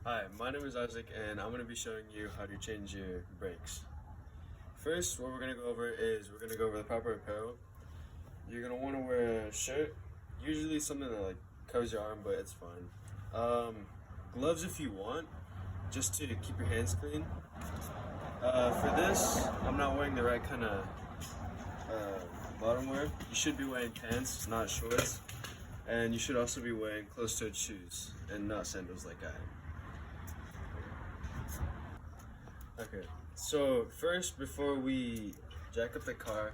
Hi, my name is Isaac and I'm going to be showing you how to change your brakes. First, what we're going to go over is we're going to go over the proper apparel. You're going to want to wear a shirt, usually something that covers your arm, but it's fine. Gloves if you want, just to keep your hands clean. For this, I'm not wearing the right kind of bottom wear. You should be wearing pants, not shorts. And you should also be wearing closed-toed shoes and not sandals like I am. Okay, so first, before we jack up the car,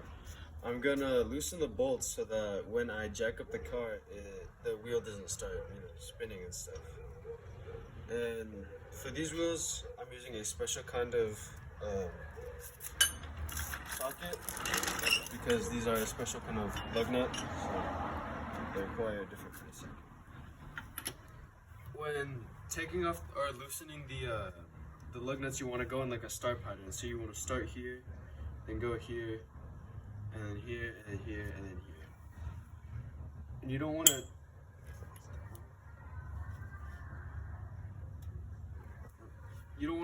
I'm gonna loosen the bolts so that when I jack up the car, the wheel doesn't start, spinning and stuff. And for these wheels, I'm using a special kind of socket because these are a special kind of lug nut, so they require a different kind of socket. When taking off or loosening the lug nuts, you want to go in like a star pattern. So you want to start here, then go here, and then here, and then here, and then here. And you don't want to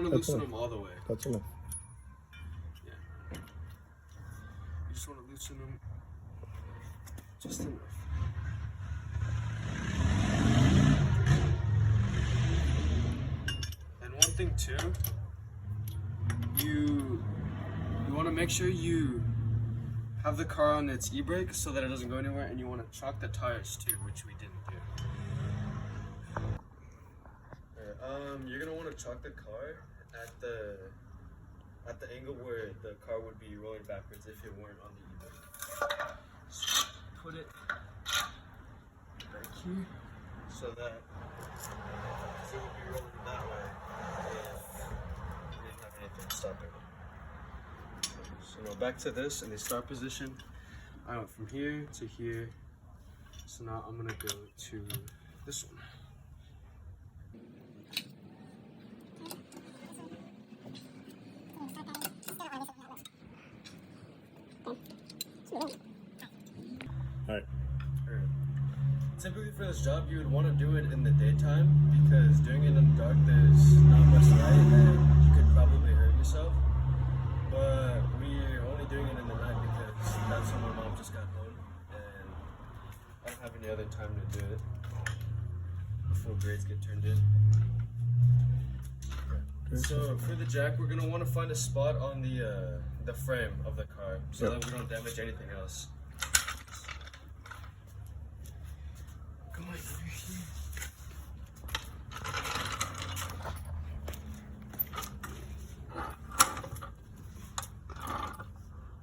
loosen them all the way. That's enough. Yeah. You just want to loosen them just enough. And one thing too, you want to make sure you have the car on its e-brake so that it doesn't go anywhere, and you want to chalk the tires too, which we didn't do. You're gonna want to chalk the car at the angle where the car would be rolling backwards if it weren't on the e-brake. So put it right here so that it would be rolling that way if we didn't have anything stopping it. So now back to this in the start position. I went from here to here. So now I'm gonna go to this one. Alright. Typically for this job, you would want to do it in the daytime because doing it in the dark, there's not much light and you could probably hurt yourself. But we're only doing it in the night because that's when my mom just got home and I don't have any other time to do it before grades get turned in. So for the jack, we're gonna want to find a spot on the frame of the car so that we don't damage anything else. Come on, over here.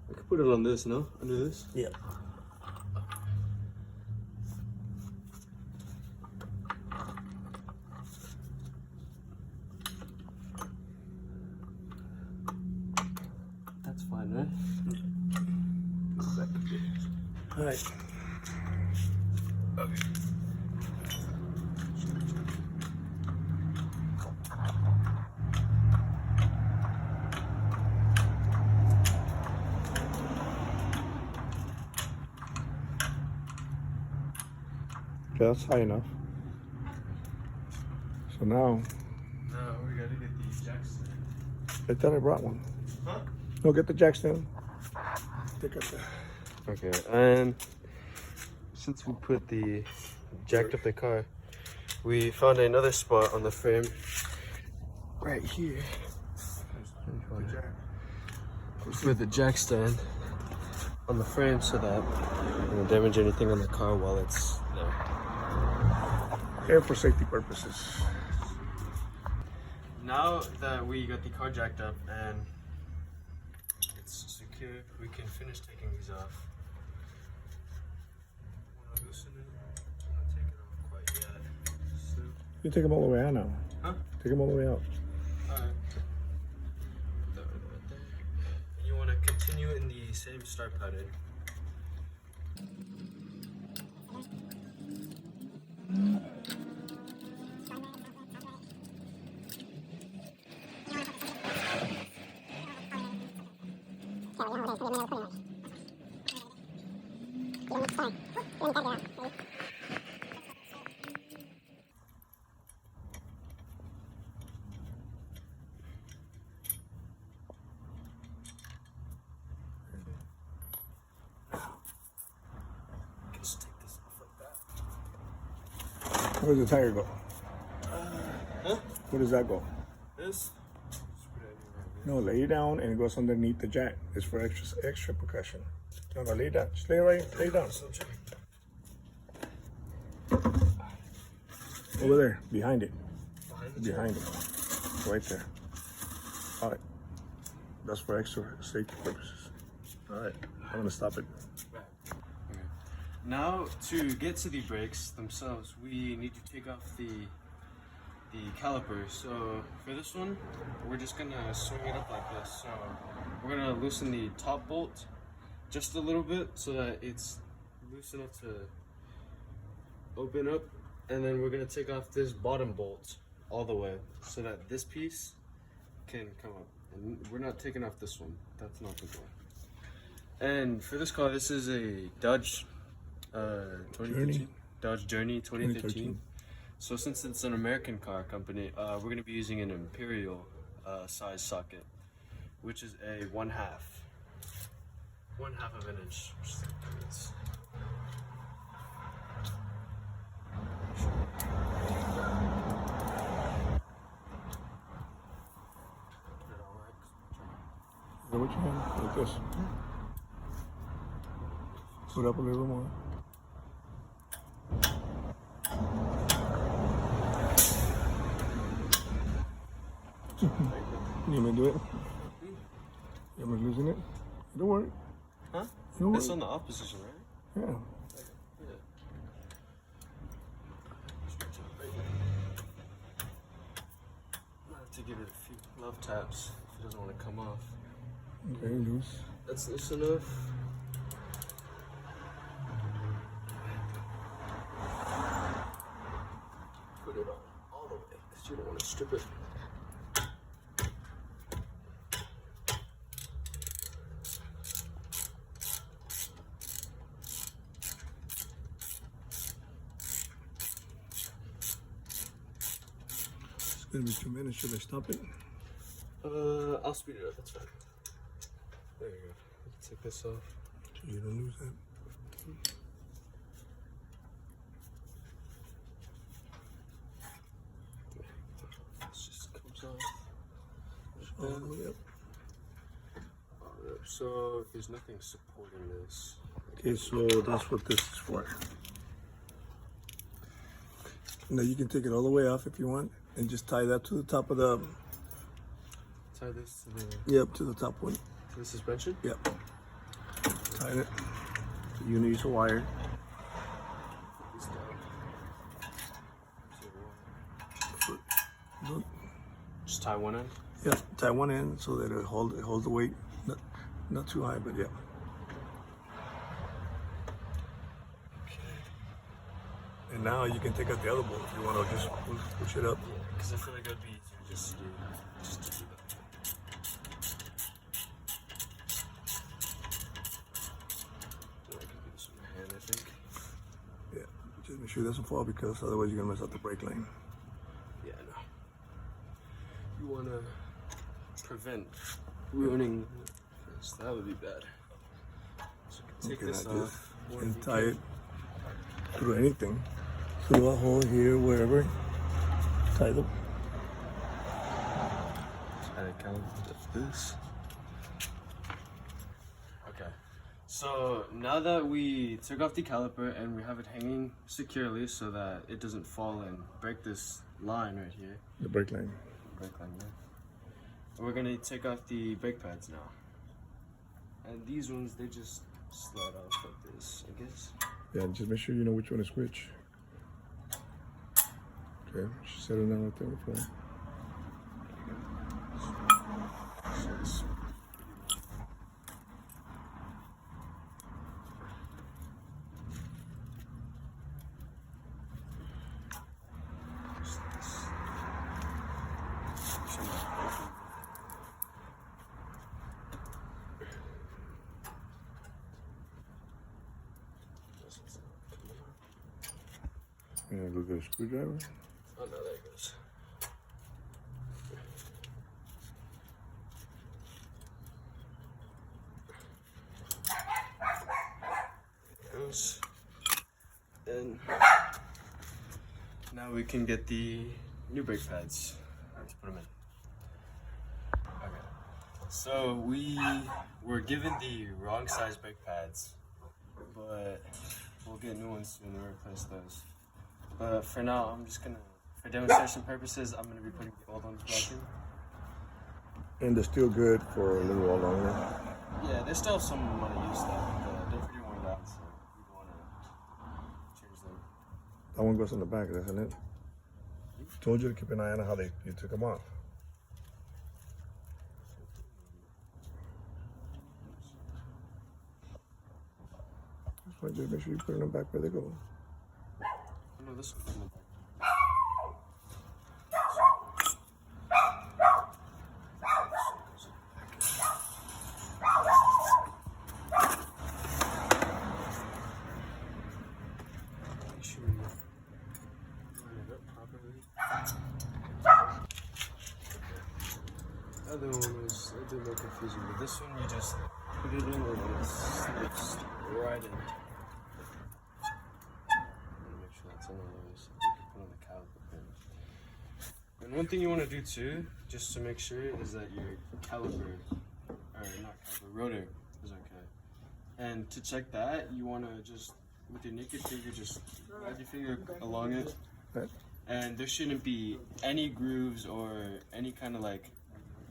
I could put it on this, no? Under this? Yeah. That's fine, right? Alright. Okay. Okay, that's high enough. So now, Now we gotta get these jacks. I thought I brought one. Huh? No, get the jack stand. Take up the... Okay, and since we put jacked up the car, we found another spot on the frame right here. Put the jack stand on the frame so that we don't damage anything on the car while it's there. Here for safety purposes. Now that we got the car jacked up and it's secure, we can finish taking these off. Want to loosen it? I'm not taking it off quite yet. So, You take them all the way out now. huh? Take them all the way out. Alright. That one right there. And you want to continue in the same start pattern. Where does the tire go? Huh? Where does that go? This? No, lay down and it goes underneath the jack. It's for extra percussion. No, lay down. Just lay down. Over there, behind it. Behind it. Right there. All right. That's for extra safety purposes. All right. I'm gonna stop it. Right. Okay. Now, to get to the brakes themselves, we need to take off the caliper. So for this one, we're just gonna swing it up like this. So we're gonna loosen the top bolt just a little bit so that it's loose enough to open up, and then we're gonna take off this bottom bolt all the way so that this piece can come up. And we're not taking off this one. That's not the goal. And for this car, this is a Dodge 2013. Dodge Journey 2013. So since it's an American car company, we're going to be using an Imperial size socket, which is a 1/2 of an inch. Which is like this. Is that what you have? Like this. Put up a little more. You want me to do it? You want me to loosen it? Don't worry. Huh? Don't It's worry. on the opposition, right? Yeah. Yeah. I have to give it a few love taps if it doesn't want to come off. Okay, loose. That's loose enough. Put it on all the way because you don't want to strip it. It's gonna be 2 minutes. Should I stop it? I'll speed it up. That's fine. There you go. Take this off. So you don't lose that. This just comes off. All the way up. So there's nothing supporting this. Okay, so that's what this is for. Now you can take it all the way off if you want, and just tie that to the top of the. Tie this to To the top one. the suspension. Yep. Tie it. You need use a wire. This down. Look. Just tie one end. Yeah, tie one end so that it holds the weight. Not too high, but yeah. And now you can take out the other bolt if you want to just push it up. Yeah, because I feel like it would be easier just to do that. I can do this with my hand, I think. Yeah, just make sure it doesn't fall because otherwise you're gonna mess up the brake line. Yeah, I know. You want to prevent ruining this. That would be bad. So you can take this like off. this, and tie it through anything, through a hole here, wherever. Tie them. Try to count this. Okay. So now that we took off the caliper and we have it hanging securely so that it doesn't fall and break this line right here. The brake line. Brake line, yeah. We're gonna take off the brake pads now. And these ones, they just slide off like this, I guess. Yeah, just make sure you know which one is which. Okay, just set it down right there before. So it's And go get a screwdriver. oh no, there it goes. There it goes. And Now we can get the new brake pads. Let's put them in. Okay. So we were given the wrong size brake pads, but we'll get new ones soon to replace those. But for now, I'm just gonna, for demonstration purposes, I'm gonna be putting the old ones back in. And they're still good for a little while longer. Yeah, they still have some amount of use left, but they're pretty worn out, so we don't wanna change them. That one goes on the back, doesn't it? Told you to keep an eye on how you took them off. That's why just make sure you put them back where they go. Oh no, this one's in the back. Make sure you line it up properly. The other one was a bit more confusing, but this one you just put it in and it slips right in. Make sure that's in the nose. You can put on the caliper pin. And one thing you want to do too, just to make sure, is that your caliper, or not caliper, rotor is okay. And to check that, you want to just, with your naked finger, just ride your finger along it. Okay. And there shouldn't be any grooves or any kind of like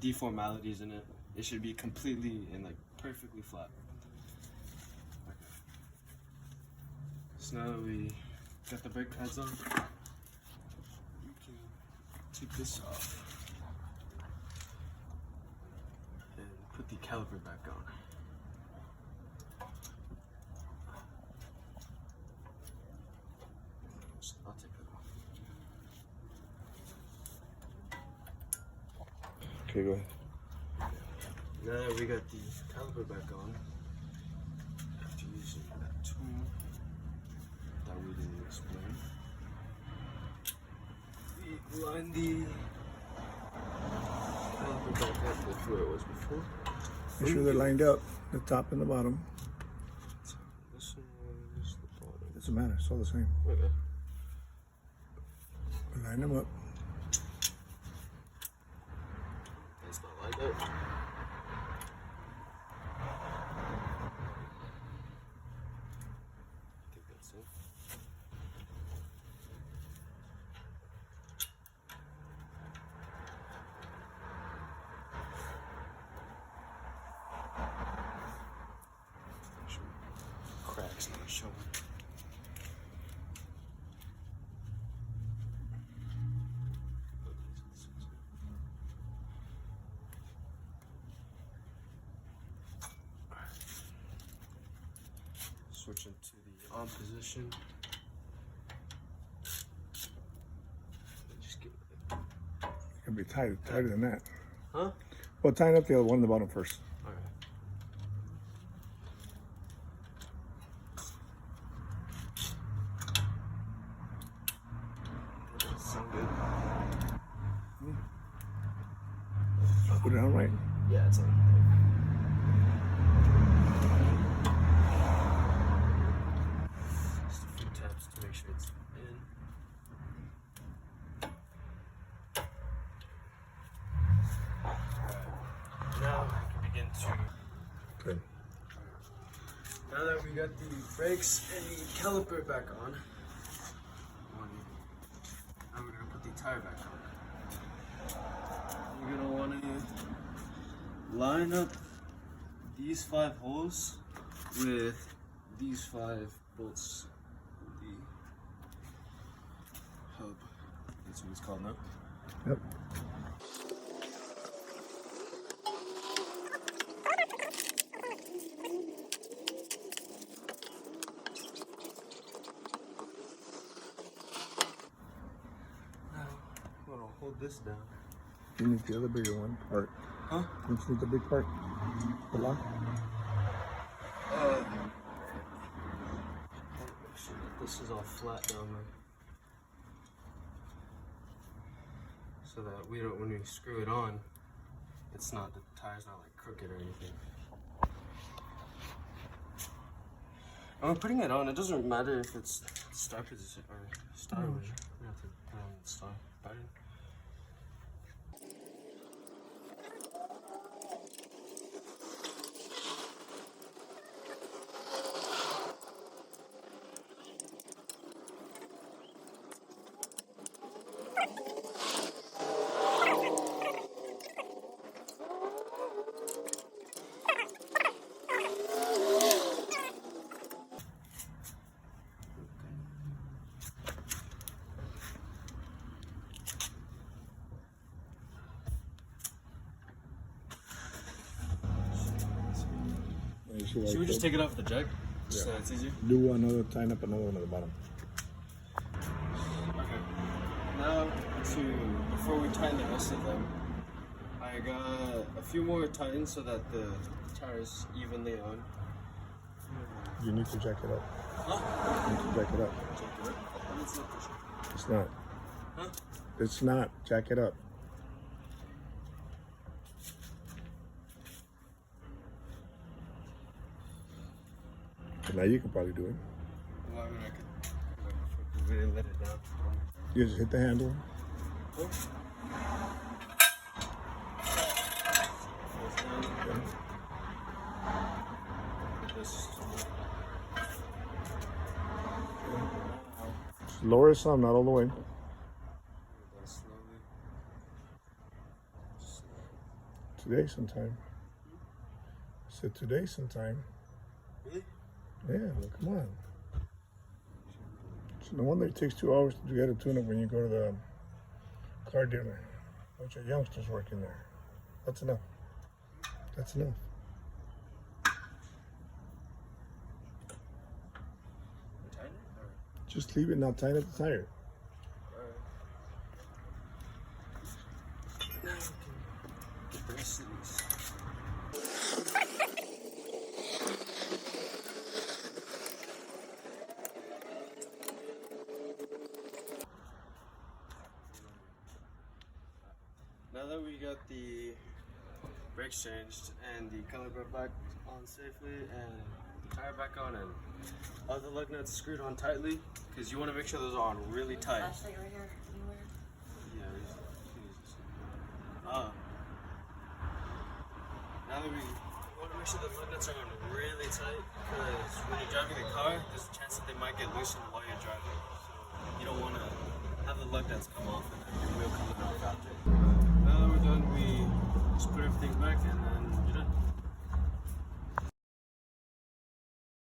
deformalities in it. It should be completely and like perfectly flat. Okay. So now that we got the brake pads on, we can take this off and put the caliper back on. I'll take that off. Okay, go ahead. Now that we got the caliper back on, after using that tool that we didn't explain, we line the caliper back up with where it was before. Make sure they're lined up, the top and the bottom. This one is the bottom. Doesn't matter, it's all the same. Okay. Line them up. It's not lined up. I think that's it. Cracks not showing. Switching to the on position. Just get it. It can be tighter than that. Huh? Well, tighten up the other one on the bottom first. Alright. Sound good? Put it on right. Yeah, it's on. Just a few taps to make sure it's in. Alright. Now we can begin to. Good. Now that we got the brakes and the caliper back on, now we're gonna put the tire back on. You're gonna wanna line up these 5 holes with these 5 bolts. The hub. That's what it's called now. Yep. Now I'm gonna hold this down. You need the other bigger one part. Huh? You just need the big part. The lock. Make sure that this is all flat down there. So that we don't, when we screw it on, it's not, the tire's not like crooked or anything. And when putting it on, it doesn't matter if it's start position or start position. You have to see why Should we it's just cold? take it off the jack? Just so Yeah. it's easier. Do another, tighten up another one at the bottom. Okay. Now before we tighten the rest of them, I got a few more tightens so that the tires evenly on. You need to jack it up. Huh? You need to jack it up. Check it out. Let me see the picture. It's not. Huh? It's not. Jack it up. But now you can probably do it. Well, I mean, I could. We didn't let it down. You just hit the handle. Oh. Okay. Just lower some, not all the way. Today sometime. I said today sometime. Really? Yeah, well, come on. So no wonder it takes 2 hours to get a tune-up when you go to the car dealer. Bunch of youngsters working there. That's enough. That's enough. Just leave it now, tighten up the tire. Now that we got the brakes changed and the color brought back on safely and the tire back on and all the lug nuts screwed on tightly, because you want to make sure those are on really tight. Flashlight right here, anywhere. Yeah, now that we want to make sure the lug nuts are on really tight, because when you're driving the car, there's a chance that they might get loosened while you're driving. So you don't want to have the lug nuts come off and then your wheel coming off after. Now that we're done, we just put everything back and